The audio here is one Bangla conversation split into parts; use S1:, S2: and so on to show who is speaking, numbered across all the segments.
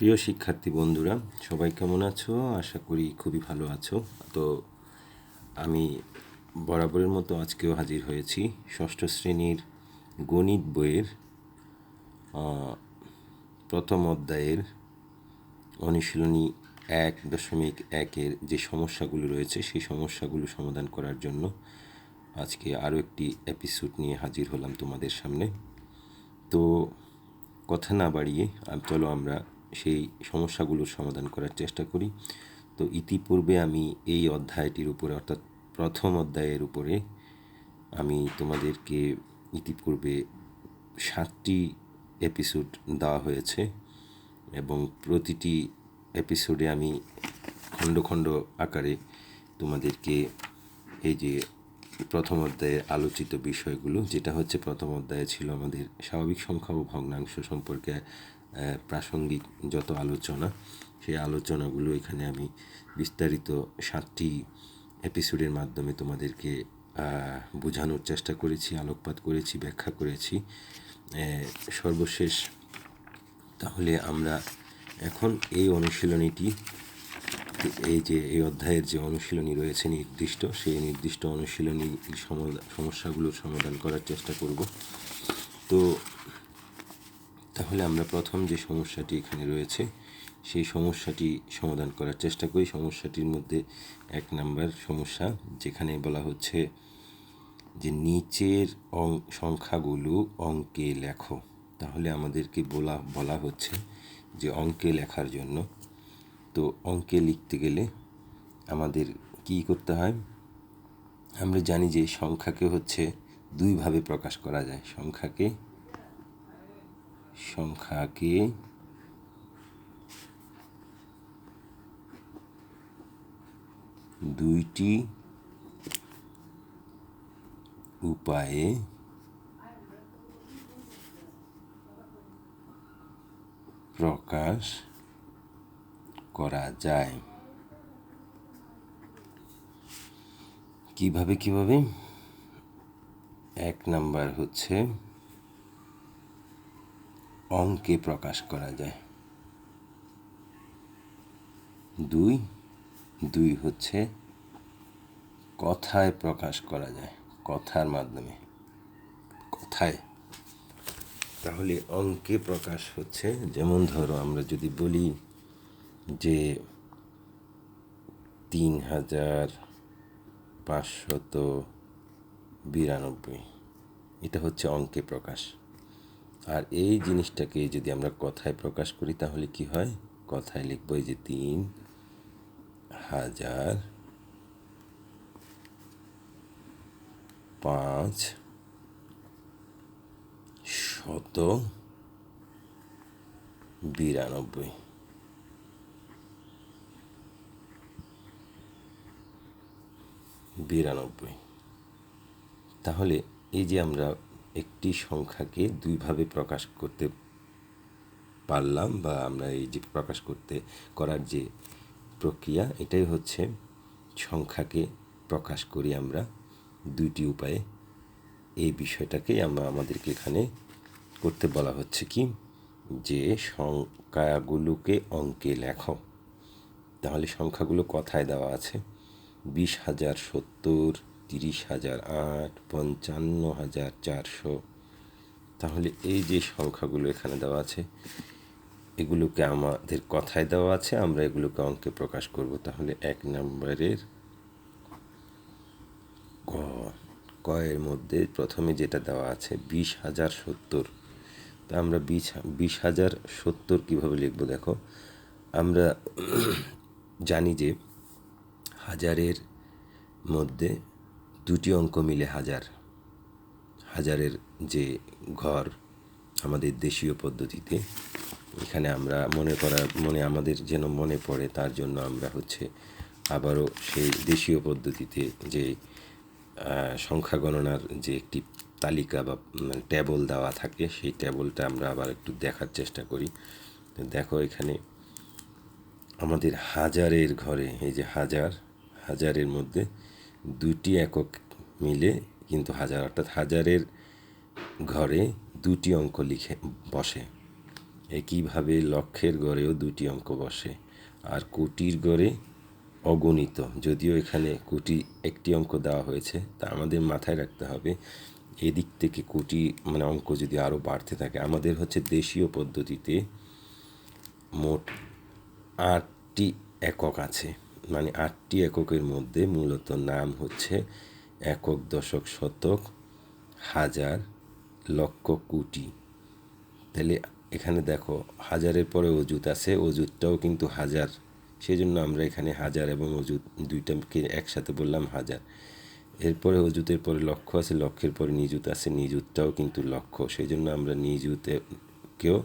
S1: প্রিয় শিক্ষার্থী বন্ধুরা, সবাই কেমন আছো? আশা করি খুবই ভালো আছো। তো আমি বরাবরের মতো আজকেও হাজির হয়েছি ষষ্ঠ শ্রেণীর গণিত বইয়ের প্রথম অধ্যায়ের অনুশীলনী 1.1-এর যে সমস্যাগুলো রয়েছে সেই সমস্যাগুলো সমাধান করার জন্য আজকে আরও একটি এপিসোড নিয়ে হাজির হলাম তোমাদের সামনে। তো কথা না বাড়িয়ে চলো আমরা সেই সমস্যাগুলোর সমাধান করার চেষ্টা করি। তো ইতিপূর্বে আমি এই অধ্যায়টির উপরে অর্থাৎ প্রথম অধ্যায়ের উপরে আমি তোমাদেরকে ইতিপূর্বে 7টি এপিসোড দেওয়া হয়েছে এবং প্রতিটি এপিসোডে আমি খণ্ড খণ্ড আকারে তোমাদেরকে এই যে প্রথম অধ্যায়ে আলোচিত বিষয়গুলো, যেটা হচ্ছে প্রথম অধ্যায়ে ছিল আমাদের স্বাভাবিক সংখ্যা ও ভগ্নাংশ সম্পর্কে প্রাসঙ্গিক যত আলোচনা, সেই আলোচনাগুলো এখানে আমি বিস্তারিত 7টি এপিসোডের মাধ্যমে তোমাদেরকে বোঝানোর চেষ্টা করেছি, আলোকপাত করেছি, ব্যাখ্যা করেছি। সর্বশেষ তাহলে আমরা এখন এই অনুশীলনীটি, এই যে এই অধ্যায়ের যে অনুশীলনী রয়েছে নির্দিষ্ট, সেই নির্দিষ্ট অনুশীলনী সমস্যাগুলোর সমাধান করার চেষ্টা করব। তো তাহলে আমরা প্রথম যে সমস্যাটি এখানে রয়েছে সেই সমস্যাটি সমাধান করার চেষ্টা করি। সমস্যাটির মধ্যে 1 নাম্বার সমস্যা, যেখানে বলা হচ্ছে যে নিচের সংখ্যাগুলো অঙ্কে লেখো। তাহলে আমাদেরকে বলা হচ্ছে যে অঙ্কে লেখার জন্য, তো অঙ্কে লিখতে গেলে আমাদের কি করতে হয়? আমরা জানি যে সংখ্যাকে হচ্ছে দুইভাবে প্রকাশ করা যায়। সংখ্যাকে দুইটি উপায়ে প্রকাশ করা যায়। কিভাবে? 1 নাম্বার হচ্ছে অঙ্কে প্রকাশ করা যায়। 2 হচ্ছে কথায় প্রকাশ করা যায়, কথার মাধ্যমে, কথায়। তাহলে অঙ্কে প্রকাশ হচ্ছে, যেমন ধরো আমরা যদি বলি যে 3592, এটা হচ্ছে অঙ্কে প্রকাশ। আর এই জিনিসটাকে যদি আমরা কথায় প্রকাশ করি তাহলে কি হয়? কথায় লিখব এই যে 3592। তাহলে এই যে আমরা একটি সংখ্যাকে দুইভাবে প্রকাশ করতে পারলাম, বা আমরা এই যে প্রকাশ করার যে প্রক্রিয়া, এটাই হচ্ছে সংখ্যাকে প্রকাশ করি আমরা দুইটি উপায়ে। এই বিষয়টাকেই আমাদেরকে এখানে করতে বলা হচ্ছে কি, যে সংখ্যাগুলোকে অঙ্কে লেখো। তাহলে সংখ্যাগুলো কথায় দেওয়া আছে 20,070, 30,008, 55,400। তাহলে এই যে সংখ্যাগুলো এখানে দেওয়া আছে এগুলোকে আমাদের কথায় দেওয়া আছে, আমরা এগুলোকে অঙ্কে প্রকাশ করব। তাহলে 1 নম্বরের ক এর মধ্যে প্রথমে যেটা দেওয়া আছে 20,070, তা আমরা 20,070 কীভাবে লিখব? দেখো, আমরা জানি যে হাজারের মধ্যে দুটি অঙ্ক মিলে হাজারের যে ঘর আমাদের দেশীয় পদ্ধতিতে, এখানে আমরা আমাদের যেন মনে পড়ে তার জন্য আমরা হচ্ছে আবারও সেই দেশীয় পদ্ধতিতে যে সংখ্যা গণনার যে একটি তালিকা বা টেবল দেওয়া থাকে, সেই টেবলটা আমরা আবার একটু দেখার চেষ্টা করি। দেখো, এখানে আমাদের হাজারের ঘরে এই যে হাজারের মধ্যে দুটি একক মিলে কিন্তু হাজার, অর্থাৎ হাজারের ঘরে দুটি অঙ্ক লিখে বসে। একইভাবে লক্ষের গড়েও দুটি অঙ্ক বসে, আর কোটির গড়ে অগণিত। যদিও এখানে কোটি একটি অঙ্ক দেওয়া হয়েছে, তা আমাদের মাথায় রাখতে হবে এদিক থেকে কোটি মানে অঙ্ক যদি আরও বাড়তে থাকে। আমাদের হচ্ছে দেশীয় পদ্ধতিতে মোট 8টি একক আছে, মানে 8টি এককের মধ্যে মূলত নাম হচ্ছে একক, দশক, শতক, হাজার, লক্ষ, কোটি। তাহলে এখানে দেখো হাজারের পরে অযুত আছে, অযুতটাও কিন্তু হাজার, সেই জন্য আমরা এখানে হাজার এবং অযুত দুইটাকে একসাথে বললাম হাজার। এরপরে অযুতের পরে লক্ষ আছে, লক্ষের পরে নিযুত আছে, নিযুতটাও কিন্তু লক্ষ, সেই জন্য আমরা নিযুতেকেও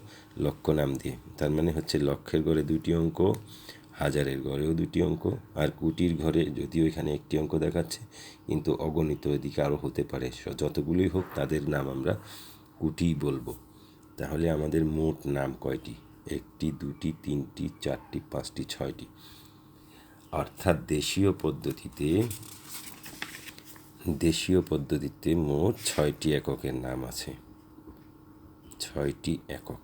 S1: লক্ষ নাম দিয়ে, তার মানে হচ্ছে লক্ষের ঘরে দুটি অঙ্ক, হাজারের ঘরেও দুটি অঙ্ক, আর কোটির ঘরে যদিও এখানে একটি অঙ্ক দেখাচ্ছে কিন্তু অগণিত এদিকে আরও হতে পারে, যতগুলোই হোক তাদের নাম আমরা কোটি বলবো। তাহলে আমাদের মোট নাম কয়টি? 1টি, 2টি, 3টি, 4টি, 5টি, 6টি। অর্থাৎ দেশীয় পদ্ধতিতে মোট 6টি এককের নাম আছে। 6টি একক।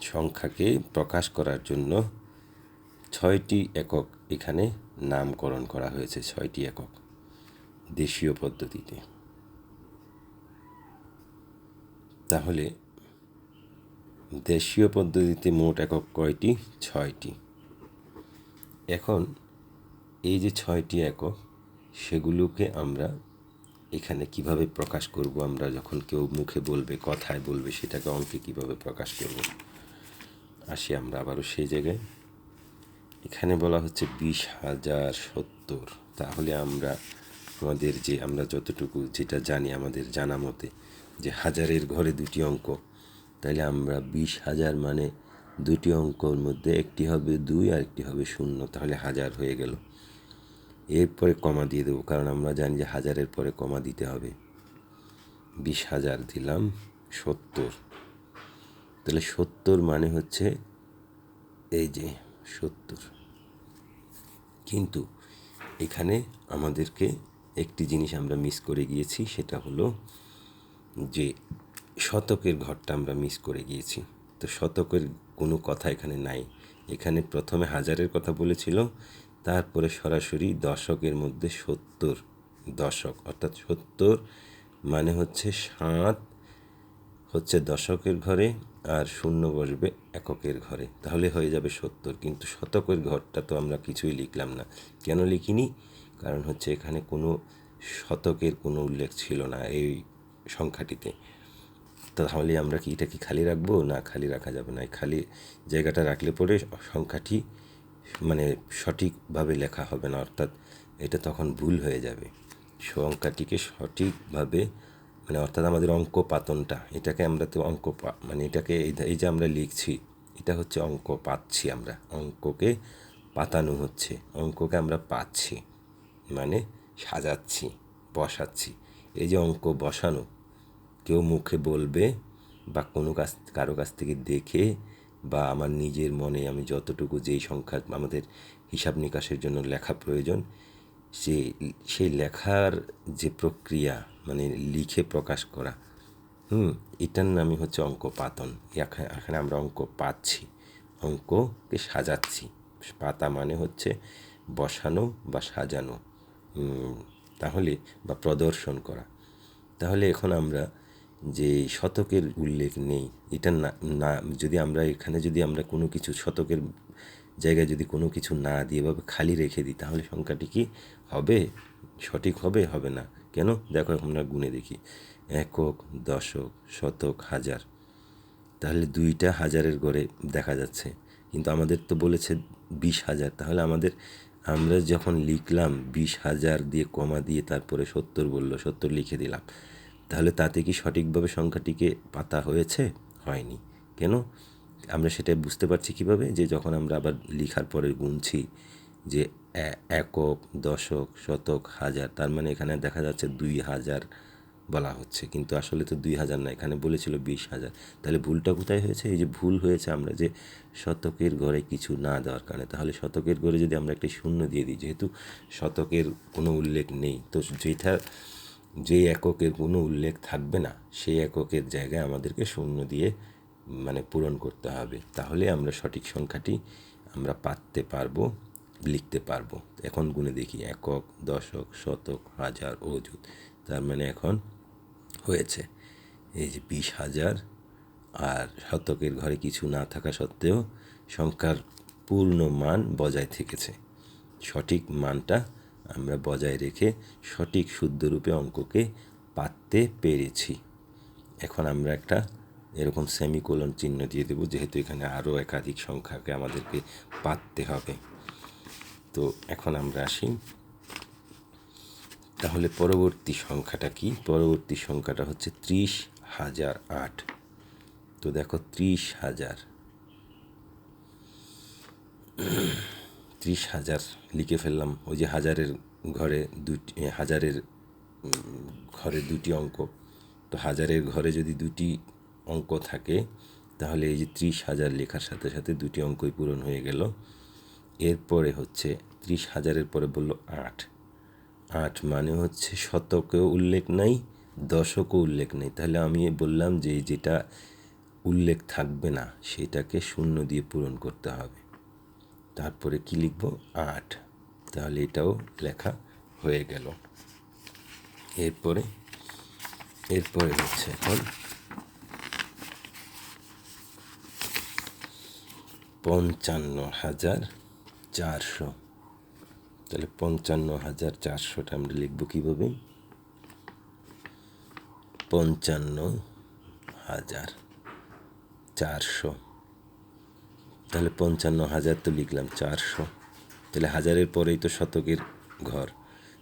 S1: সংখ্যাকে প্রকাশ করার জন্য 6টি একক এখানে নামকরণ করা হয়েছে, 6টি একক দেশীয় পদ্ধতিতে। তাহলে দেশীয় পদ্ধতিতে মোট একক কয়টি? 6টি। এখন এই যে 6টি একক, সেগুলোকে আমরা এখানে কিভাবে প্রকাশ করব? আমরা যখন কেউ মুখে বলবে, কথায় বলবে, সেটাকে অঙ্কে কিভাবে প্রকাশ করব? আসি আমরা আবারও সেই জায়গায়। এখানে বলা হচ্ছে 20,070। তাহলে আমরা যতটুকু যেটা জানি, আমাদের জানা মতে যে হাজারের ঘরে দুটি অঙ্ক, তাহলে আমরা 20,000 মানে দুটি অঙ্কর মধ্যে একটি হবে 2 আর একটি হবে 0, তাহলে 1000 হয়ে গেল। এরপরে কমা দিয়ে দেবো, কারণ আমরা জানি যে হাজারের পরে কমা দিতে হবে। 20,000 দিলাম 70, তাহলে 70 মানে হচ্ছে এই যে 70। কিন্তু এখানে আমাদেরকে একটি জিনিস আমরা মিস করে গিয়েছি, সেটা হলো যে শতকের ঘরটা আমরা মিস করে গিয়েছি। তো শতকের কোনো কথা এখানে নাই। এখানে প্রথমে হাজারের কথা বলেছিল, তারপরে সরাসরি দশকের মধ্যে 70 দশক, অর্থাৎ 70 মানে হচ্ছে 7 হচ্ছে দশকের ঘরে, আর 0 বসবে এককের ঘরে, তাহলে হয়ে যাবে 70। কিন্তু শতকের ঘরটা তো আমরা কিছুই লিখলাম না। কেন লিখিনি? কারণ হচ্ছে এখানে কোনো শতকের কোনো উল্লেখ ছিল না এই সংখ্যাটিতে। তাহলে আমরা কি এটা কি খালি রাখবো? না, খালি রাখা যাবে না। খালি জায়গাটা রাখলে পরে সংখ্যাটি মানে সঠিকভাবে লেখা হবে না, অর্থাৎ এটা তখন ভুল হয়ে যাবে। সংখ্যাটিকে সঠিকভাবে মানে অর্থাৎ আমাদের অঙ্ক পাতনটা, এটাকে আমরা তো মানে এটাকে এই যে আমরা লিখছি, এটা হচ্ছে অঙ্ক পাচ্ছি, আমরা অঙ্ককে পাতানো হচ্ছে, অঙ্ককে আমরা পাচ্ছি মানে সাজাচ্ছি, বসাচ্ছি। এই যে অঙ্ক বসানো, কেউ মুখে বলবে বা কারো কাছ থেকে দেখে বা আমার নিজের মনে আমি যতটুকু যেই সংখ্যা আমাদের হিসাব নিকাশের জন্য লেখা প্রয়োজন, সেই লেখার যে প্রক্রিয়া মানে লিখে প্রকাশ করা, এটার নামই হচ্ছে অঙ্ক পাতন। এখানে আমরা অঙ্ক পাচ্ছি, অঙ্ককে সাজাচ্ছি। পাতা মানে হচ্ছে বসানো বা সাজানো, তাহলে বা প্রদর্শন করা। তাহলে এখন আমরা যে শতকের উল্লেখ নেই, এটা না যদি আমরা এখানে যদি আমরা কোনো কিছু শতকের জায়গায় যদি কোনো কিছু না দিয়ে এভাবে খালি রেখে দিই, তাহলে সংখ্যাটি কি হবে? সঠিক হবে? হবে না। কেন? দেখো আমরা গুণে দেখি, একক, দশক, শতক, হাজার। তাহলে 2টা হাজারের ঘরে দেখা যাচ্ছে, কিন্তু আমাদের তো বলেছে 20,000। তাহলে আমরা যখন লিখলাম 20,000 দিয়ে কমা দিয়ে তারপরে 70 বললো, 70 লিখে দিলাম, তাহলে তাতে কি সঠিকভাবে সংখ্যাটিকে পাতা হয়েছে? হয়নি। কেন? আমরা সেটা বুঝতে পারছি কিভাবে? যে যখন আমরা আবার লিখার পরে গুনছি যে একক, দশক, শতক, হাজার, তার মানে এখানে দেখা যাচ্ছে 2,000 বলা হচ্ছে, কিন্তু আসলে তো 2,000 না, এখানে বলেছিল 20,000। তাহলে ভুলটা কোথায় হয়েছে? এই যে ভুল হয়েছে আমরা যে শতকের ঘরে কিছু না দেওয়ার কারণে। তাহলে শতকের ঘরে যদি আমরা একটা 0 দিয়ে দিই, যেহেতু শতকের কোনো উল্লেখ নেই, তো যে এককের কোনো উল্লেখ থাকবে না, সেই এককের জায়গায় আমাদেরকে 0 দিয়ে মানে পূরণ করতে হবে, তাহলে আমরা সঠিক সংখ্যাটি আমরা পাততে পারবো, লিখতে পারবো। এখন গুণে দেখি, একক, দশক, শতক, হাজার, অযুত। তার মানে এখন হয়েছে এই যে 20,000, আর শতকের ঘরে কিছু না থাকা সত্ত্বেও সংখ্যার পূর্ণ মান বজায় থেকেছে। সঠিক মানটা আমরা বজায় রেখে সঠিক শুদ্ধরূপে অঙ্ককে পাততে পেরেছি। এখন আমরা একটা এরকম সেমিকোলন চিহ্ন দিয়ে দেবো, যেহেতু এখানে আরও একাধিক সংখ্যাকে আমাদেরকে পাততে হবে। তো এখন আমরা আসি, তাহলে পরবর্তী সংখ্যাটা কি? পরবর্তী সংখ্যাটা হচ্ছে 30,008। তো দেখো 30,000 লিখে ফেললাম। ওই যে হাজারের ঘরে দুটি অঙ্ক, তো হাজারের ঘরে যদি দুটি অঙ্ক থাকে তাহলে এই যে 30,000 লেখার সাথে সাথে দুটি অঙ্কই পূরণ হয়ে গেল। এরপরে হচ্ছে 30,000-এর পরে বলল 8। 8 মানে হচ্ছে শতকেও উল্লেখ নাই, দশকও উল্লেখ নেই। তাহলে আমি বললাম যে যেটা উল্লেখ থাকবে না সেটাকে শূন্য দিয়ে পূরণ করতে হবে। তারপরে কি লিখব? 8। তাহলে এটাও লেখা হয়ে গেল। এরপরে হচ্ছে এখন 55,400। তাহলে 55,400টা আমরা লিখব কীভাবে? 55,400। তাহলে 55,000 তো লিখলাম, 400। তাহলে হাজারের পরেই তো শতকের ঘর,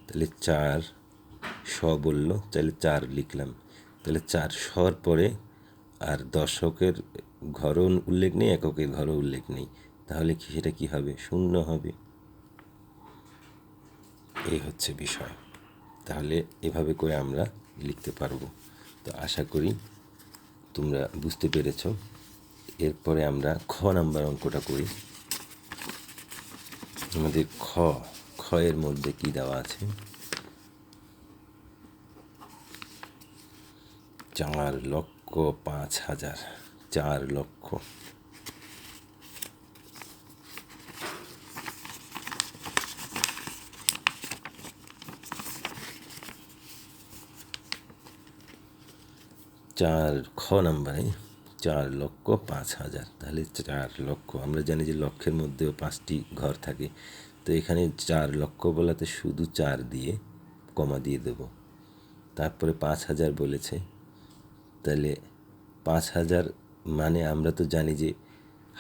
S1: তাহলে 400 বলল, তাহলে 4 লিখলাম। তাহলে 400-র পরে আর দশকের ঘরও উল্লেখ নেই, এককের ঘরও উল্লেখ নেই, তাহলে কি সেটা কী হবে? শূন্য হবে। এই হচ্ছে বিষয়। তাহলে এভাবে করে আমরা লিখতে পারবো। তো আশা করি তোমরা বুঝতে পেরেছ। এরপরে আমরা খ নাম্বার অঙ্কটা করি। আমাদের খ এর মধ্যে কি দেওয়া আছে? 4,05,000। 4 লক্ষ। খ নাম্বারে 4,05,000। তাহলে 4 লক্ষ, আমরা জানি যে লক্ষের মধ্যেও 5টি ঘর থাকে। তো এখানে 4 লক্ষ বলাতে শুধু 4 দিয়ে কমা দিয়ে দেব। তারপরে 5,000 বলেছে, তাহলে 5,000 মানে আমরা তো জানি যে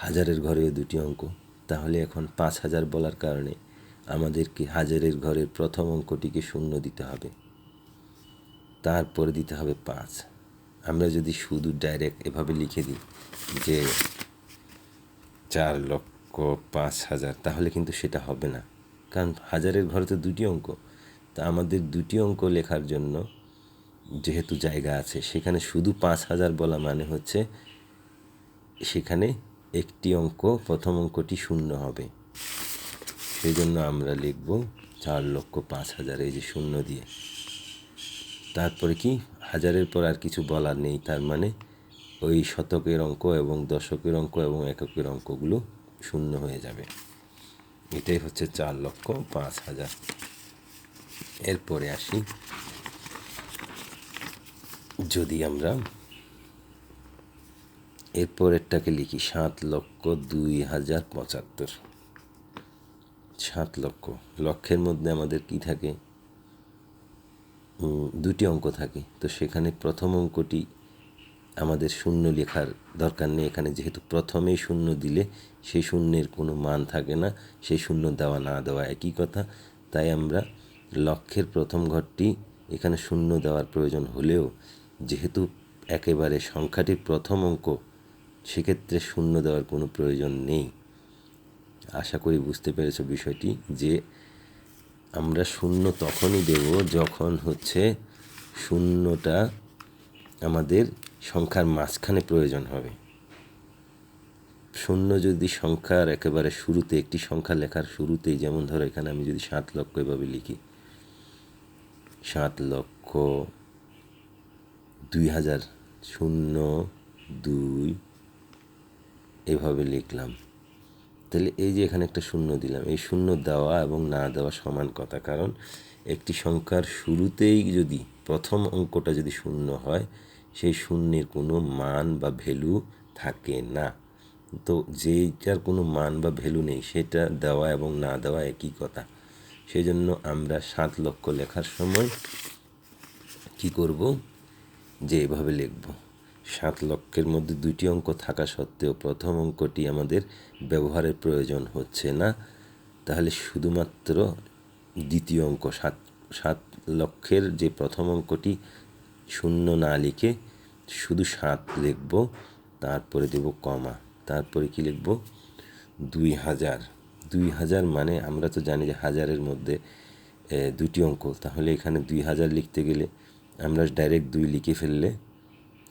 S1: হাজারের ঘরেও দুটি অঙ্ক। তাহলে এখন 5,000 বলার কারণে আমাদেরকে হাজারের ঘরের প্রথম অঙ্কটিকে শূন্য দিতে হবে, তারপরে দিতে হবে 5। আমরা যদি শুধু ডাইরেক্ট এভাবে লিখে দিই যে 4,05,000, তাহলে কিন্তু সেটা হবে না, কারণ হাজারের ঘরে তো দুটি অঙ্ক। তা আমাদের দুটি অঙ্ক লেখার জন্য যেহেতু জায়গা আছে, সেখানে শুধু 5,000 বলা মানে হচ্ছে সেখানে একটি অঙ্ক, প্রথম অঙ্কটি শূন্য হবে। সেই জন্য আমরা লিখব 4,05,000, এই যে শূন্য দিয়ে। তারপরে কি, হাজারের পর আর কিছু বলার নেই, তার মানে ওই শতকের অঙ্ক এবং দশকের অঙ্ক এবং এককের অঙ্কগুলো শূন্য হয়ে যাবে। এটাই হচ্ছে 4,05,000। এরপরে আসি, যদি আমরা এরপরেরটাকে লিখি 7,02,075। 7 লক্ষ। লক্ষের মধ্যে আমাদের কি থাকে? দুটি অঙ্ক থাকে। তো সেখানে প্রথম অঙ্কটি আমাদের শূন্য লেখার দরকার নেই এখানে, যেহেতু প্রথমেই শূন্য দিলে সেই শূন্যের কোনো মান থাকে না, সেই শূন্য দেওয়া না দেওয়া একই কথা। তাই আমরা লক্ষের প্রথম ঘরটি এখানে শূন্য দেওয়ার প্রয়োজন হলেও, যেহেতু একেবারে সংখ্যাটির প্রথম অঙ্ক, সেক্ষেত্রে শূন্য দেওয়ার কোনো প্রয়োজন নেই। আশা করি বুঝতে পেরেছ বিষয়টি, যে আমরা শূন্য তখনই দেব যখন হচ্ছে শূন্যটা আমাদের সংখ্যার মাঝখানে প্রয়োজন হবে। শূন্য যদি সংখ্যার একেবারে শুরুতে, একটি সংখ্যা লেখার শুরুতেই, যেমন ধরো এখানে আমি যদি 7 লক্ষ এভাবে লিখি, 7,02,000, 0, 2, এভাবে লিখলাম। তাহলে এই যে এখানে একটা শূন্য দিলাম, এই শূন্য দেওয়া এবং না দেওয়া সমান কথা। কারণ একটি সংখ্যার শুরুতেই যদি প্রথম অঙ্কটা যদি শূন্য হয়, সেই শূন্যের কোনো মান বা ভ্যালু থাকে না। তো যেইটার কোনো মান বা ভ্যালু নেই সেটা দেওয়া এবং না দেওয়া একই কথা। সেই জন্য আমরা 7 লক্ষ লেখার সময় কি করব, যে এভাবে লিখব। 7 লক্ষের মধ্যে 2টি অঙ্ক থাকা সত্ত্বেও প্রথম অঙ্কটি আমাদের ব্যবহারের প্রয়োজন হচ্ছে না, তাহলে শুধুমাত্র দ্বিতীয় অঙ্ক 7 লক্ষের যে প্রথম অঙ্কটি শূন্য না লিখে শুধু 7 লিখব, তারপরে দেব কমা, তারপরে কি লিখব 2000। 2000 মানে আমরা তো জানি যে হাজারের মধ্যে 2টি অঙ্ক, তাহলে এখানে 2000 লিখতে গেলে আমরা ডাইরেক্ট 2 লিখে ফেললে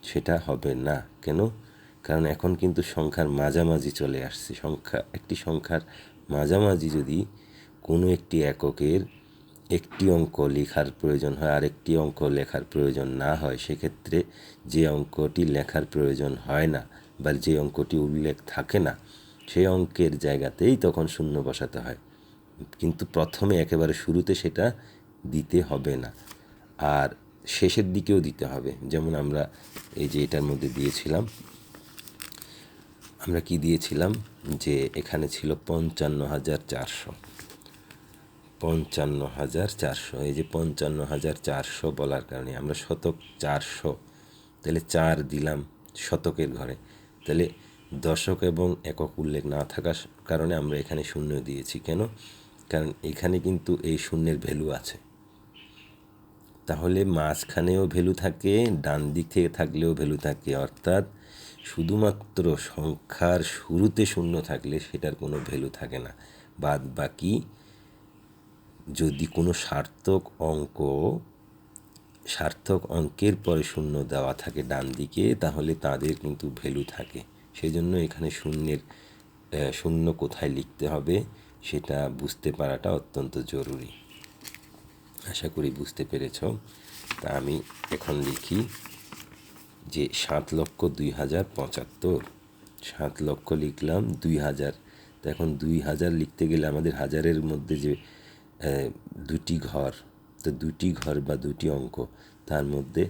S1: সেটা হবে না। কেন? কারণ এখন কিন্তু সংখ্যার মাঝামাঝি চলে আসছে। একটি সংখ্যার মাঝামাঝি যদি কোনো একটি এককের একটি অঙ্ক লেখার প্রয়োজন হয় আর একটি অঙ্ক লেখার প্রয়োজন না হয়, সেক্ষেত্রে যে অঙ্কটি লেখার প্রয়োজন হয় না বা যে অঙ্কটি উল্লেখ থাকে না, সেই অঙ্কের জায়গাতেই তখন শূন্য বসাতে হয়। কিন্তু প্রথমে একেবারে শুরুতে সেটা দিতে হবে না, আর শেষের দিকেও দিতে হবে। যেমন আমরা এই যে এটার মধ্যে দিয়েছিলাম, আমরা কি দিয়েছিলাম, যে এখানে ছিল 55,400। 55,400, এই যে 55,400 বলার কারণে আমরা শতক 400, তাহলে 4 দিলাম শতকের ঘরে। তাহলে দশক এবং একক উল্লেখ না থাকার কারণে আমরা এখানে শূন্য দিয়েছি। কেন? কারণ এখানে কিন্তু এই শূন্যের ভ্যালু আছে। তাহলে মাঝখানেও ভ্যালু থাকে, ডান দিক থেকে থাকলেও ভ্যালু থাকে। অর্থাৎ শুধুমাত্র সংখ্যার শুরুতে শূন্য থাকলে সেটার কোনো ভ্যালু থাকে না। বাদ বাকি যদি কোনো সার্থক অঙ্কের পরে শূন্য দেওয়া থাকে ডান দিকে, তাহলে তাদের কিন্তু ভ্যালু থাকে। সেই জন্য এখানে শূন্য কোথায় লিখতে হবে সেটা বুঝতে পারাটা অত্যন্ত জরুরি। আশা করি বুঝতে পেরেছ। তা আমি এখন লিখি যে 7,02,075। 7 লক্ষ লিখলাম, 2000। তো এখন 2000 লিখতে গেলে আমাদের হাজারের মধ্যে যে 2টি ঘর, তো 2টি ঘর বা 2টি অঙ্ক, তার মধ্যে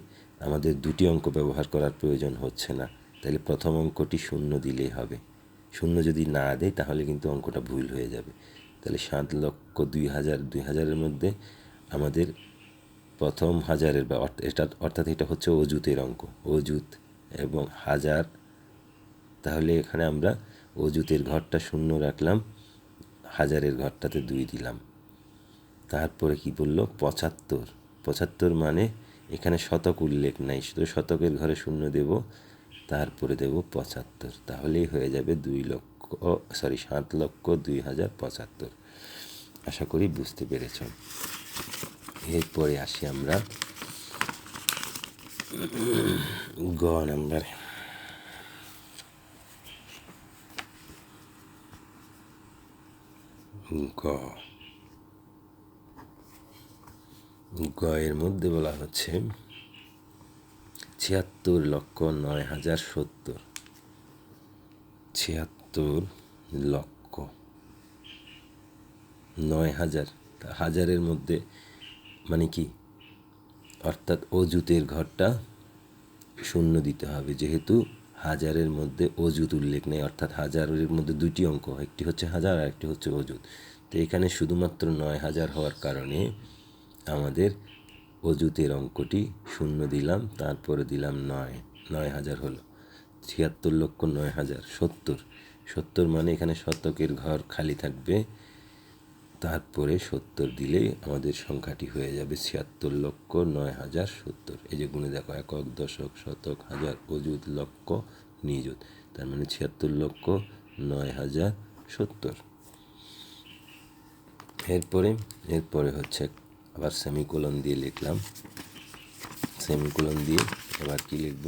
S1: আমাদের 2টি অঙ্ক ব্যবহার করার প্রয়োজন হচ্ছে না। তাহলে প্রথম অঙ্কটি শূন্য দিলেই হবে। শূন্য যদি না দেয় তাহলে কিন্তু অঙ্কটা ভুল হয়ে যাবে। তাহলে 7,02,000, 2000-এর মধ্যে আমাদের প্রথম হাজারের বা অর্থাৎ এটা হচ্ছে অযুতের অঙ্ক, অযুত এবং হাজার। তাহলে এখানে আমরা অযুতের ঘরটা শূন্য রাখলাম, হাজারের ঘরটাতে 2 দিলাম। তারপরে কি বলল 75। 75 মানে এখানে শতক উল্লেখ নাই, শুধু শতকের ঘরে শূন্য দেব, তারপরে দেব 75। তাহলেই হয়ে যাবে 7,02,075। আশা করি বুঝতে পেরেছ। এরপরে আসি আমরা গ নাম্বার। গ এর মধ্যে বলা হচ্ছে 76,09,070। 76,09,000। হাজারের মধ্যে মানে কি, অর্থাৎ অযুতের ঘরটা শূন্য দিতে হবে, যেহেতু হাজারের মধ্যে অযুত উল্লেখ নেই। অর্থাৎ হাজারের মধ্যে 2টি অঙ্ক, একটি হচ্ছে হাজার আর একটি হচ্ছে অযুত। তো এখানে শুধুমাত্র 9,000 হওয়ার কারণে আমাদের অযুতের অঙ্কটি শূন্য দিলাম, তারপরে দিলাম 9,000 হলো 76,09,070। 70 মানে এখানে শতকের ঘর খালি থাকবে, তারপরে 70 দিলেই আমাদের সংখ্যাটি হয়ে যাবে 76,09,070। এই যে গুণে দেখো, একক, দশক, শতক, হাজার, অযুত, লক্ষ, নিযুত, তার মানে 76,09,070। এরপরে হচ্ছে আবার সেমিকোলন দিয়ে লিখলাম। সেমিকোলন দিয়ে এবার কি লিখব,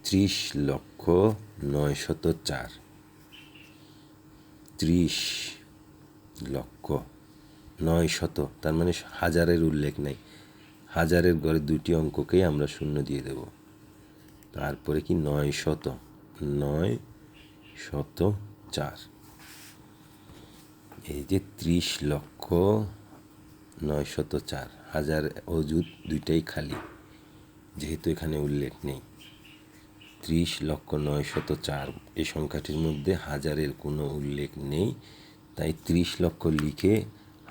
S1: 30,09,004। 30,09,000, তার মানে হাজারের উল্লেখ নেই। হাজারের ঘরে 2টি অঙ্ককেই আমরা শূন্য দিয়ে দেব। তারপরে কি 904। এই যে 30,09,04,000, হাজার অযুত দুইটাই খালি, যেহেতু এখানে উল্লেখ নেই। 30,09,04 এই সংখ্যাটির মধ্যে হাজারের কোনো উল্লেখ নেই, তাই 30 লক্ষ লিখে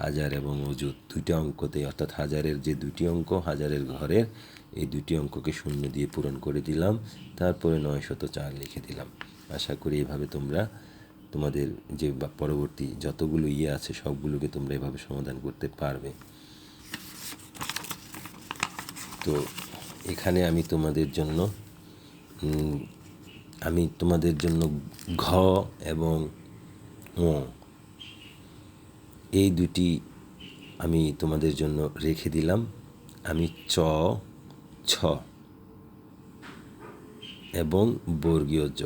S1: হাজার এবং অযুত দুইটা অঙ্কতে, অর্থাৎ হাজারের যে দুটি অঙ্ক, হাজারের ঘরের এই দুটি অঙ্ককে শূন্য দিয়ে পূরণ করে দিলাম, তারপরে 904 লিখে দিলাম। আশা করি এভাবে তোমরা তোমাদের যে পরবর্তী যতগুলো আছে সবগুলোকে তোমরা এভাবে সমাধান করতে পারবে। তো এখানে আমি তোমাদের জন্য ঘ এবং ও এই দুটি আমি তোমাদের জন্য রেখে দিলাম। আমি চ, ছ এবং বর্গীয় জ,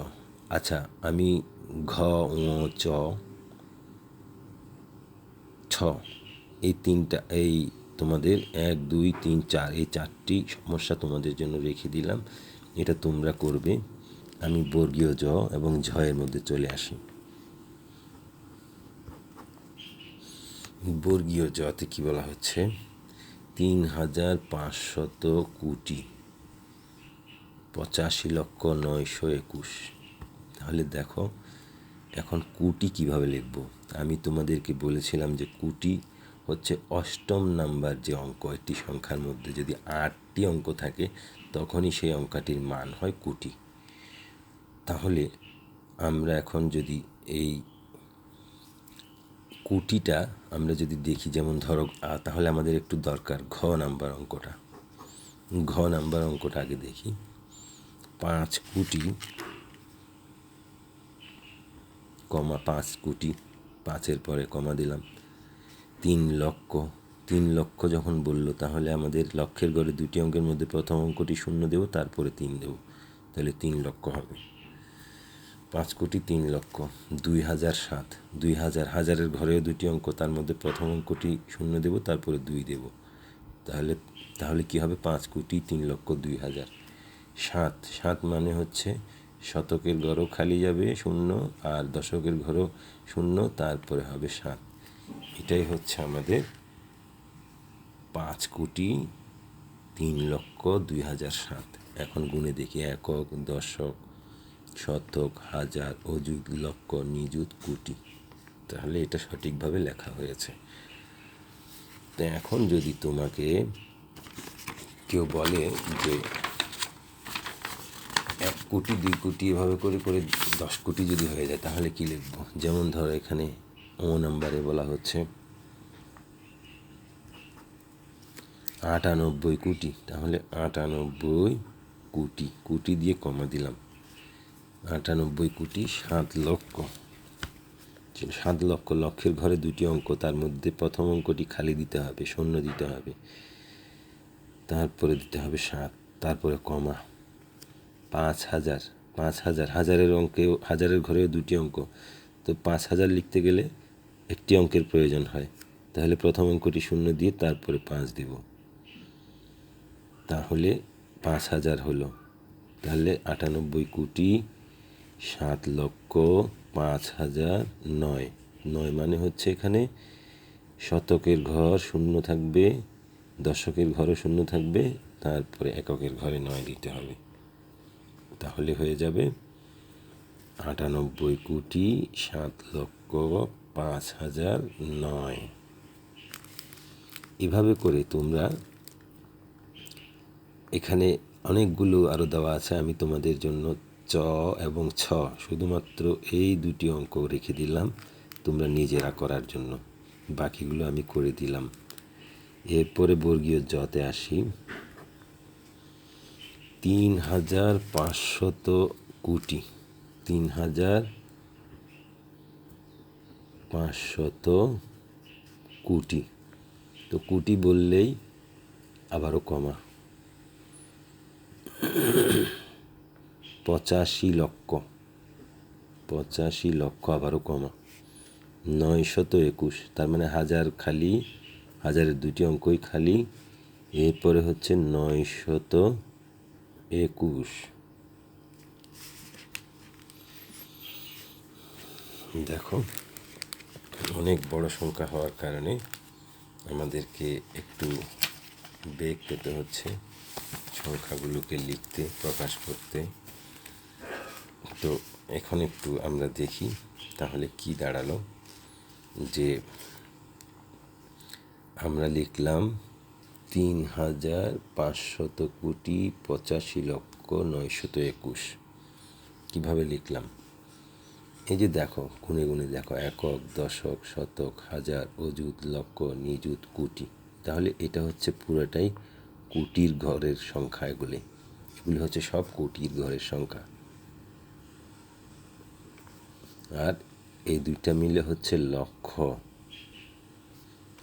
S1: আচ্ছা আমি ঘ, ও, চ, ছ এই তিনটা, এই তোমাদের 1, 2, 3, 4 এই 4টি সমস্যা তোমাদের জন্য রেখে দিলাম, এটা তোমরা করবে। আমি বর্গীয় জ এবং ঝয়ের মধ্যে চলে আসি। বর্গীয় জতে কি বলা হচ্ছে, 3,500 কোটি 85,09,21। তাহলে দেখো এখন কোটি কিভাবে লিখব। আমি তোমাদেরকে বলেছিলাম যে কোটি হচ্ছে অষ্টম নাম্বার যে অঙ্ক, একটি সংখ্যার মধ্যে যদি 8টি অঙ্ক থাকে তখনই সেই অঙ্কটির মান হয় কোটি। তাহলে আমরা এখন যদি এই কোটিটা আমরা যদি দেখি, যেমন ধরো তাহলে আমাদের একটু দরকার ঘ নাম্বার অঙ্কটা আগে দেখি। 5 কোটি, 5 কোটি, 5-এর পরে কমা দিলাম। 3 লক্ষ যখন বললো, তাহলে আমাদের লক্ষের ঘরে দুটি অঙ্কের মধ্যে প্রথম অঙ্কটি শূন্য দেব, তারপরে 3 দেব, তাহলে 3 লক্ষ হবে। 5 কোটি 3 লক্ষ। 2007, হাজারের ঘরেও দুটি অঙ্ক, তার মধ্যে প্রথম অঙ্কটি শূন্য দেব, তারপরে 2 দেব, তাহলে কি হবে, 5 কোটি 3 লক্ষ 2,000। 7 মানে হচ্ছে শতকের ঘরও খালি যাবে শূন্য, আর দশকের ঘরও শূন্য, তারপরে হবে 7। এটাই হচ্ছে আমাদের 5 কোটি 3 লক্ষ 2,007। এখন গুণে দেখি, একক, দশক, শতক, হাজার, অযুত, লক্ষ, নিযুত, কোটি। তাহলে এটা সঠিকভাবে লেখা হয়েছে। তো এখন যদি তোমাকে কেউ বলে যে 1 কোটি 2 কোটি এভাবে করে 10 কোটি যদি হয়ে যায়, তাহলে কি লিখব। যেমন ধরো এখানে ও নাম্বারে বলা হচ্ছে 98 কোটি, তাহলে 98 কোটি দিয়ে কমা দিলাম। 98 কোটি 7 লক্ষ। 7 লক্ষ, লক্ষের ঘরে দুটি অঙ্ক, তার মধ্যে প্রথম অঙ্কটি খালি দিতে হবে, শূন্য দিতে হবে, তারপরে দিতে হবে 7, তারপরে কমা। 5,000, হাজারের ঘরেও দুটি অঙ্ক, তো 5,000 লিখতে গেলে একটি অঙ্কের প্রয়োজন হয়, তাহলে প্রথম অঙ্কটি শূন্য দিয়ে তারপরে 5 দেব, তাহলে 5,000 হলো। তাহলে 98 কোটি 7 লক্ষ 5,000 9 মানে হচ্ছে এখানে শতকের ঘর শূন্য থাকবে, দশকের ঘরও শূন্য থাকবে, তারপরে এককের ঘরে 9 দিতে হবে, তাহলে হয়ে যাবে 98 কোটি 7 লক্ষ 5,009। এভাবে করে তোমরা, এখানে অনেকগুলো আরও দেওয়া আছে, আমি তোমাদের জন্য চ এবং ছ শুধুমাত্র এই দুটি অঙ্ক রেখে দিলাম তোমরা নিজেরা করার জন্য, বাকিগুলো আমি করে দিলাম। এরপরে বর্গীয় জতে আসি। 3,500 কোটি, 3,500 কোটি, তো কোটি বললেই আবারও কমা। 85 লক্ষ আবারও কমা। 921, তার মানে হাজার খালি, হাজারের দুটি অঙ্কই খালি, এরপরে হচ্ছে 921, দেখো, অনেক বড় সংখ্যা হওয়ার কারণে আমাদেরকে একটু বেগ পেতে হচ্ছে সংখ্যাগুলোকে লিখতে, প্রকাশ করতে। তো এখন একটু আমরা দেখি তাহলে কি দাঁড়ালো, যে আমরা লিখলাম ৩,৫৮০,৮৫,৯২১। কীভাবে লিখলাম? এই যে দেখো, গুনে গুনে দেখো, একক, দশক, শতক, হাজার, অযুত, লক্ষ, নিযুত, কোটি। তাহলে এটা হচ্ছে পুরোটাই কোটির ঘরের সংখ্যা। এগুলি হচ্ছে সব কোটির ঘরের সংখ্যা। আর এই দুইটা মিলে হচ্ছে লক্ষ,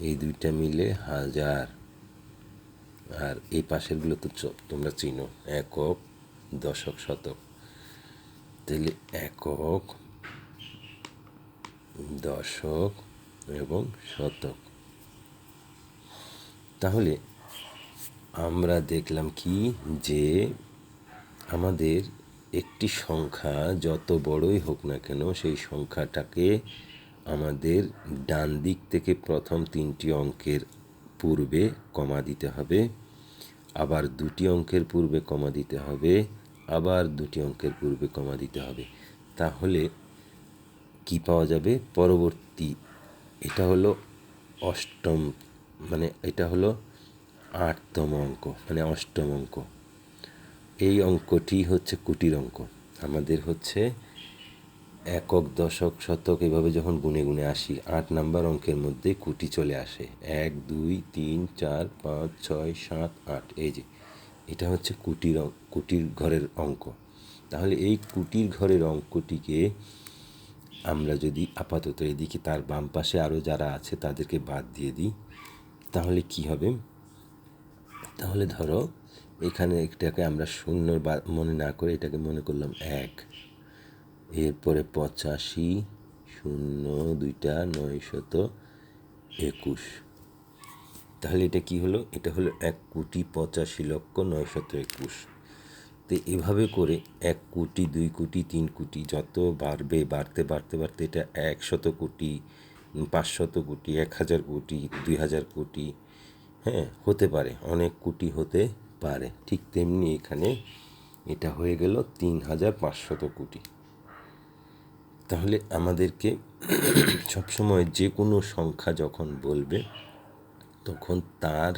S1: এই দুইটা মিলে হাজার, আর এই পাশেরগুলো তো তোমরা চিনো, একক, দশক, শতক। তাহলে একক, দশক এবং শতক। তাহলে আমরা দেখলাম কি, যে আমাদের একটি সংখ্যা যত বড়ই হোক না কেন, সেই সংখ্যাটাকে আমাদের ডান দিক থেকে প্রথম 3টি অঙ্কের পূর্বে কমা দিতে হবে, আবার 2টি অঙ্কের পূর্বে কমা দিতে হবে, আবার 2টি অঙ্কের পূর্বে কমা দিতে হবে। তাহলে কি পাওয়া যাবে পরবর্তী? এটা হলো অষ্টম, মানে এটা হলো 8তম অঙ্ক, মানে অষ্টম অঙ্ক। এই অঙ্কটি হচ্ছে কোটির অঙ্ক। আমাদের হচ্ছে একক, দশক, শতক এভাবে যখন গুনে গুনে আসি, 8 নাম্বার অঙ্কের মধ্যে কোটি চলে আসে। 1, 2, 3, 4, 5, 6, 7, 8। এই যে এটা হচ্ছে কোটির ঘরের অঙ্ক। তাহলে এই কোটির ঘরের অঙ্কটিকে আমরা যদি আপাতত এদিকে তার বাম পাশে আরও যারা আছে তাদেরকে বাদ দিয়ে দিই, তাহলে কি হবে? তাহলে ধরো এখানে এটাকে আমরা শূন্য মনে না করে এটাকে মনে করলাম 1, এরপরে 85, 0, 2টা 921। তাহলে এটা কি হলো? এটা হলো 1,85,09,21। তো এভাবে করে 1 কোটি, 2 কোটি, 3 কোটি যত বাড়বে, বাড়তে বাড়তে বাড়তে এটা 100 কোটি, 500 কোটি, 1000 কোটি, 2000 কোটি, হ্যাঁ হতে পারে, অনেক কোটি হতে পারে। ঠিক তেমনি এখানে এটা হয়ে গেল 3500 কোটি। তাহলে আমাদেরকে সবসময় যে কোনো সংখ্যা যখন বলবে তখন তার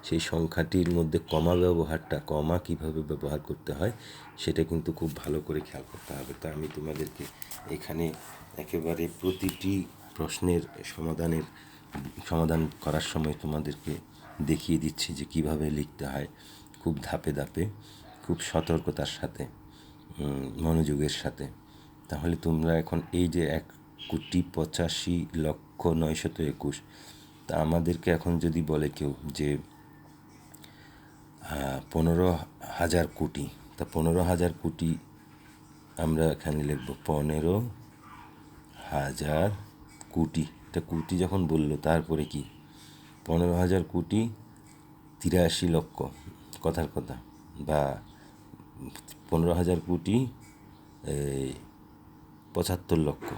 S1: সেই সংখ্যাটির মধ্যে কমা কীভাবে ব্যবহার করতে হয় সেটা কিন্তু খুব ভালো করে খেয়াল করতে হবে। তো আমি তোমাদেরকে এখানে একেবারে প্রতিটি প্রশ্নের সমাধান করার সময় তোমাদেরকে দেখিয়ে দিচ্ছি যে কিভাবে লিখতে হয়, খুব ধাপে ধাপে, খুব সতর্কতার সাথে, মনোযোগের সাথে। তাহলে তোমরা এখন এই যে 1,85,09,21, তা আমাদেরকে এখন যদি বলে কেউ যে 15,000 কোটি, তা 15,000 কোটি আমরা এখানে লিখব 15,000 কোটি। এটা কোটি যখন বললো তারপরে কি 15,000 কোটি 83 লক্ষ, কথার কথা, বা 15,000 কোটি 75 লক্ষ।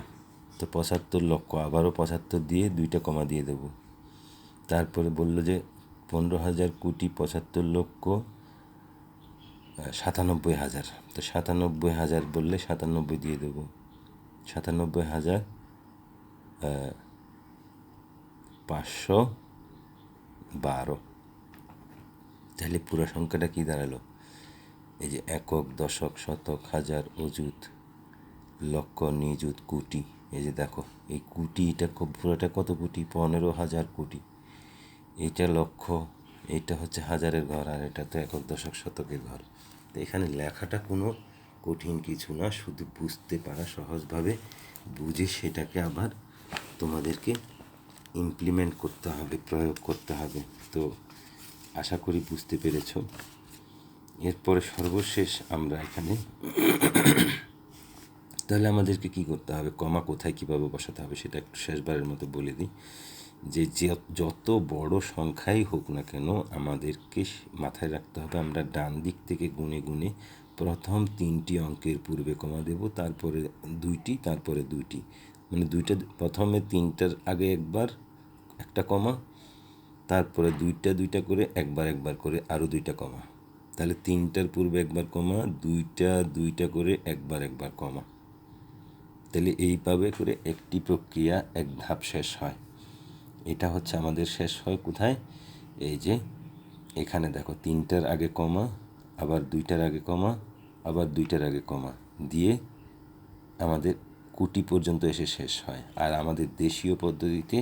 S1: তো 75 লক্ষ, আবারও 75 দিয়ে 2টা কমা দিয়ে দেব। তারপরে বললো যে 15,000 কোটি 75 লক্ষ 97,000। তো 97,000 বললে 97 দিয়ে দেবো। 97,512। তাহলে পুরো সংখ্যাটা কি দাঁড়ালো? এই যে একক, দশক, শতক, হাজার, অযুত, লক্ষ, নিযুত, কোটি। এই যে দেখো, এই কোটিটা পুরোটা কত কোটি? 15,000 কোটি। এইটা লক্ষ, এইটা হচ্ছে হাজারের ঘর, আর এটা তো একক, দশক, শতকের ঘর। তো এখানে লেখাটা কোনো কঠিন কিছু না, শুধু বুঝতে পারা, সহজভাবে বুঝে সেটাকে আবার তোমাদেরকে ইমপ্লিমেন্ট করতে হবে, প্রয়োগ করতে হবে। তো আশা করি বুঝতে পেরেছ। এরপরে সর্বশেষ আমরা এখানে তাহলে আমাদেরকে কি করতে হবে, কমা কোথায় কীভাবে বসাতে হবে সেটা একটু শেষবারের মতো বলে দিই। যে যত বড় সংখ্যাই হোক না কেন আমাদেরকে মাথায় রাখতে হবে আমরা ডান দিক থেকে গুনে গুনে প্রথম 3টি অঙ্কের পূর্বে কমা দেব, তারপরে 2টি, তারপরে 2টি, মানে দুইটা, প্রথমে তিনটার আগে একবার একটা কমা, তারপরে দুইটা দুইটা করে একবার একবার করে আরও দুইটা কমা, তাহলে তিনটার পূর্বে একবার কমা, দুইটা দুইটা করে একবার একবার কমা। তাহলে এইভাবে করে একটি প্রক্রিয়া এক ধাপ শেষ হয়। এটা হচ্ছে আমাদের শেষ হয় কোথায়? এই যে এখানে দেখো, তিনটার আগে কমা, আবার দুইটার আগে কমা, আবার দুইটার আগে কমা দিয়ে আমাদের কুটি পর্যন্ত এসে শেষ হয়। আর আমাদের দেশীয় পদ্ধতিতে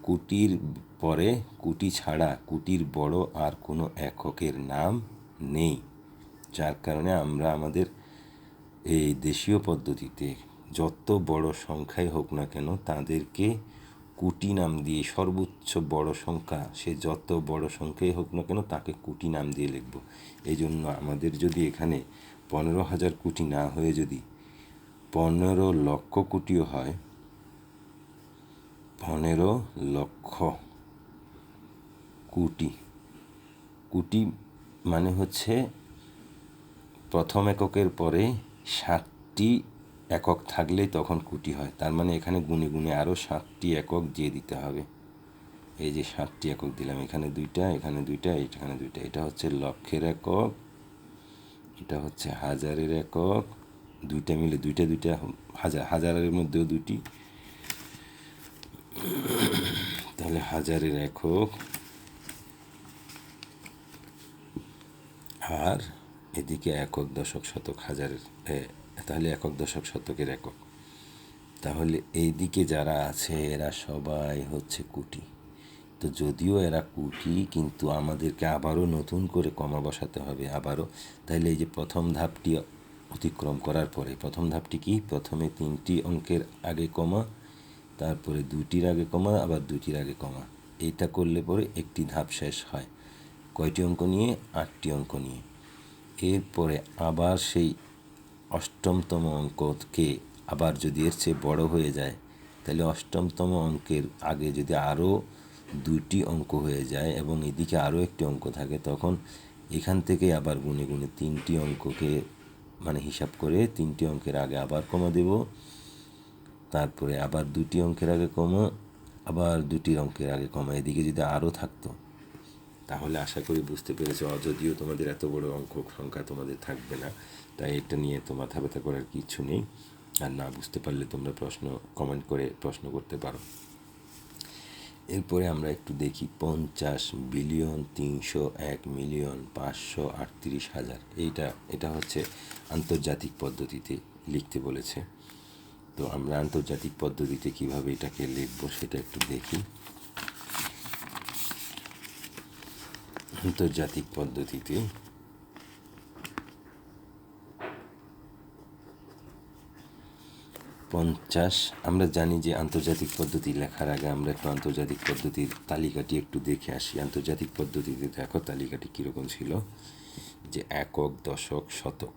S1: কুটির পরে, কুটি ছাড়া কুটির বড় আর কোনো এককের নাম নেই, যার কারণে আমরা আমাদের এই দেশীয় পদ্ধতিতে যত বড় সংখ্যাই হোক না কেন তাদেরকে কুটি নাম দিয়ে, সর্বোচ্চ বড় সংখ্যা সে যত বড় সংখ্যাই হোক না কেন তাকে কুটি নাম দিয়ে লিখব। এই জন্য আমাদের যদি এখানে 15,000 কোটি না হয়ে যদি 15 লক্ষ কোটিও হয়, 15 লক্ষ কোটি, কোটি মানে হচ্ছে প্রথম এককের পরে 7টি একক থাকলেই তখন কোটি হয়। তার মানে এখানে গুণে গুণে আরও 7টি একক দিয়ে দিতে হবে। এই যে 7টি একক দিলাম, এখানে দুইটা, এখানে দুইটা, এখানে দুইটা। এটা হচ্ছে লক্ষের একক, এটা হচ্ছে হাজারের একক, দুইটা মিলে দুইটা দুইটা হাজার, হাজারের মধ্যেও দুটি, তাহলে হাজারের একক, আর এদিকে একক দশক শতক হাজারের, তাহলে একক দশক শতকের একক। তাহলে এই দিকে যারা আছে এরা সবাই হচ্ছে কোটি। তো যদিও এরা কোটি, কিন্তু আমাদেরকে আবারও নতুন করে কমা বসাতে হবে আবারও। তাহলে এই যে প্রথম ধাপটি অতিক্রম করার পরে, প্রথম ধাপটি কি? প্রথমে 3টি অঙ্কের আগে কমা, তারপরে 2টির আগে কমা, আবার 2টির আগে কমা। এইটা করলে পরে একটি ধাপ শেষ হয়। কয়টি অঙ্ক নিয়ে? 8টি অঙ্ক নিয়ে। এরপরে আবার সেই অষ্টমতম অঙ্ককে আবার যদি এর চেয়ে বড় হয়ে যায়, তাহলে অষ্টমতম অঙ্কের আগে যদি আরও 2টি অঙ্ক হয়ে যায় এবং এদিকে আরও একটি অঙ্ক থাকে, তখন এখান থেকে আবার গুনে গুনে 3টি অঙ্ককে মানে হিসাব করে 3টি অঙ্কের আগে আবার কমা দেব, তারপরে আবার 2টি অঙ্কের আগে কমা, আবার 2টি অঙ্কের আগে কমা। এদিকে যদি আরও থাকতো, তাহলে আশা করি বুঝতে পেরেছ। যদিও তোমাদের এত বড় অঙ্ক সংখ্যা তোমাদের থাকবে না, তাই এটা নিয়ে তো মাথা ব্যথা করার কিছু নেই। আর না বুঝতে পারলে তোমরা কমেন্ট করে প্রশ্ন করতে পারো। এরপরে আমরা একটু দেখি 50,301,538,000। এটা হচ্ছে আন্তর্জাতিক পদ্ধতিতে লিখতে বলেছে। তো আমরা আন্তর্জাতিক পদ্ধতিতে কিভাবে এটাকে লিখব সেটা একটু দেখি। আন্তর্জাতিক পদ্ধতিতে আমরা জানি যে আন্তর্জাতিক পদ্ধতি লেখার আগে আমরা একটু আন্তর্জাতিক পদ্ধতির তালিকাটি একটু দেখে আসি। আন্তর্জাতিক পদ্ধতিতে দেখো তালিকাটি কীরকম ছিল, যে একক, দশক, শতক।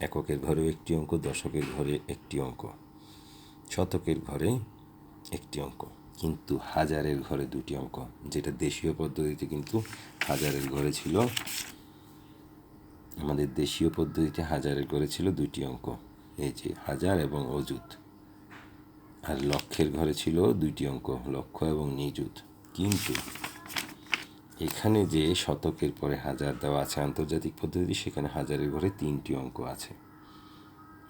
S1: এককের ঘরেও একটি অঙ্ক, দশকের ঘরে একটি অঙ্ক, শতকের ঘরে একটি অঙ্ক, কিন্তু হাজারের ঘরে 2টি অঙ্ক, যেটা দেশীয় পদ্ধতিতে কিন্তু হাজারের ঘরে ছিল। আমাদের দেশীয় পদ্ধতিতে হাজারের ঘরে ছিল 2টি অঙ্ক, এই যে হাজার এবং অযুত। আর লক্ষের ঘরে ছিল 2টি অঙ্ক, লক্ষ এবং নিযুত। কিন্তু এখানে যে শতকের পরে হাজার দেওয়া আছে আন্তর্জাতিক পদ্ধতি, সেখানে হাজারের ঘরে 3টি অঙ্ক আছে,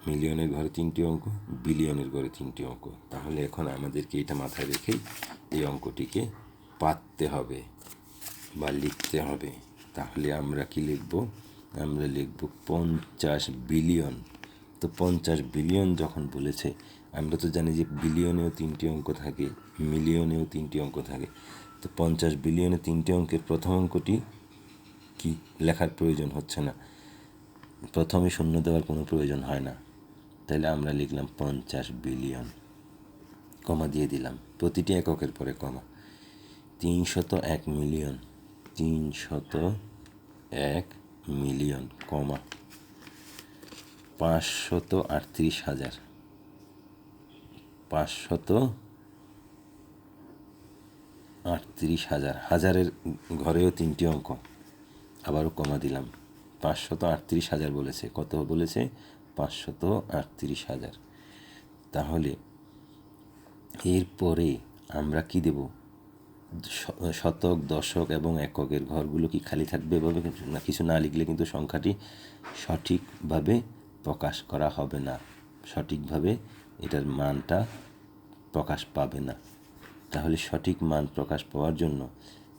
S1: মিলিয়নের ঘরে 3টি অঙ্ক, বিলিয়নের ঘরে 3টি অঙ্ক। তাহলে এখন আমাদেরকে এটা মাথায় রেখেই এই অঙ্কটিকে পাততে হবে বা লিখতে হবে। তাহলে আমরা কি লিখব? আমরা লিখব 50 বিলিয়ন। তো 50 বিলিয়ন যখন বলেছে, আমরা তো জানি যে বিলিয়নেও 3টি অঙ্ক থাকে, মিলিয়নেও 3টি অঙ্ক থাকে। তো 50 বিলিয়নে 3টি অঙ্কের প্রথম অঙ্কটি কি লেখার প্রয়োজন হচ্ছে না, প্রথমে শূন্য দেওয়ার কোনো প্রয়োজন হয় না। তাহলে আমরা লিখলাম 50 বিলিয়ন, কমা দিয়ে দিলাম, প্রতিটি এককের পরে কমা। 301 মিলিয়ন, 301 মিলিয়ন, কমা। 538,000, 538,000, হাজারের ঘরেও 3টি অঙ্ক, আবারও কমা দিলাম। 538,000 বলেছে, কত বলেছে? 538,000। তাহলে এরপরে আমরা কি দেব, শতক, দশক এবং এককের ঘরগুলো কি খালি থাকবে এভাবে, না কিছু না লিখলে কিন্তু সংখ্যাটি সঠিকভাবে প্রকাশ করা হবে না, সঠিকভাবে এটার মানটা প্রকাশ পাবে না। তাহলে সঠিক মান প্রকাশ পাওয়ার জন্য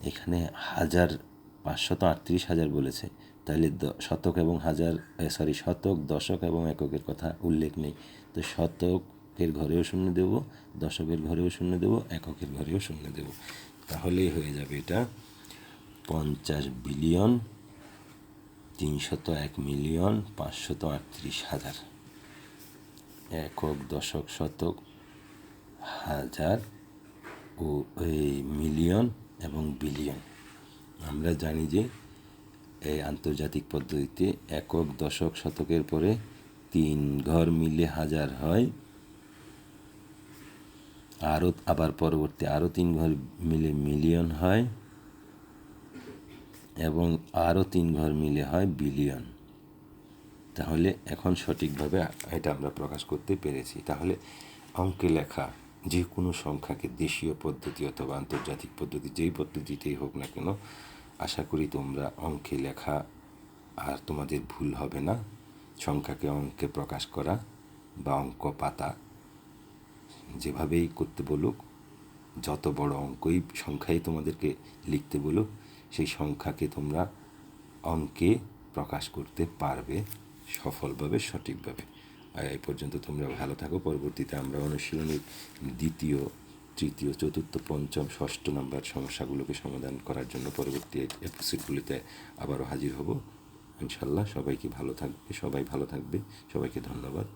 S1: এখানে 538,000 বলেছে, তাহলে শতক এবং শতক, দশক এবং এককের কথা উল্লেখ নেই। তো শতকের ঘরেও শূন্য দেব, দশকের ঘরেও শূন্য দেব, এককের ঘরেও শূন্য দেব, তাহলেই হয়ে যাবে এটা 50,301,538,000। একক, দশক, শতক, হাজার ও মিলিয়ন এবং বিলিয়ন। আমরা জানি যে এই আন্তর্জাতিক পদ্ধতিতে একক, দশক, শতকের পরে 3 ঘর মিলে হাজার হয়, আবার পরবর্তী আরও 3 ঘর মিলে মিলিয়ন হয় এবং আরও 3 ঘর মিলে হয় বিলিয়ন। তাহলে এখন সঠিকভাবে এটা আমরা প্রকাশ করতে পেরেছি। তাহলে অঙ্কে লেখা যে কোনো সংখ্যাকে দেশীয় পদ্ধতি অথবা আন্তর্জাতিক পদ্ধতি, যেই পদ্ধতিতেই হোক না কেন, আশা করি তোমরা অঙ্কে লেখা আর তোমাদের ভুল হবে না। সংখ্যাকে অঙ্কে প্রকাশ করা বা অঙ্ক পাতা যেভাবেই করতে বলুক, যত বড় অঙ্কই সংখ্যাই তোমাদেরকে লিখতে বলুক, সেই সংখ্যাকে তোমরা অঙ্কে প্রকাশ করতে পারবে সফলভাবে, সঠিকভাবে। আর এই পর্যন্ত তোমরা ভালো থাকো। পরবর্তীতে আমরা অনুশীলনীর দ্বিতীয়, তৃতীয়, চতুর্থ, পঞ্চম, ষষ্ঠ নাম্বার সমস্যাগুলোকে সমাধান করার জন্য পরবর্তী এপিসোডগুলিতে আবারও হাজির হব ইনশাল্লাহ। সবাই ভালো থাকবে, সবাইকে ধন্যবাদ।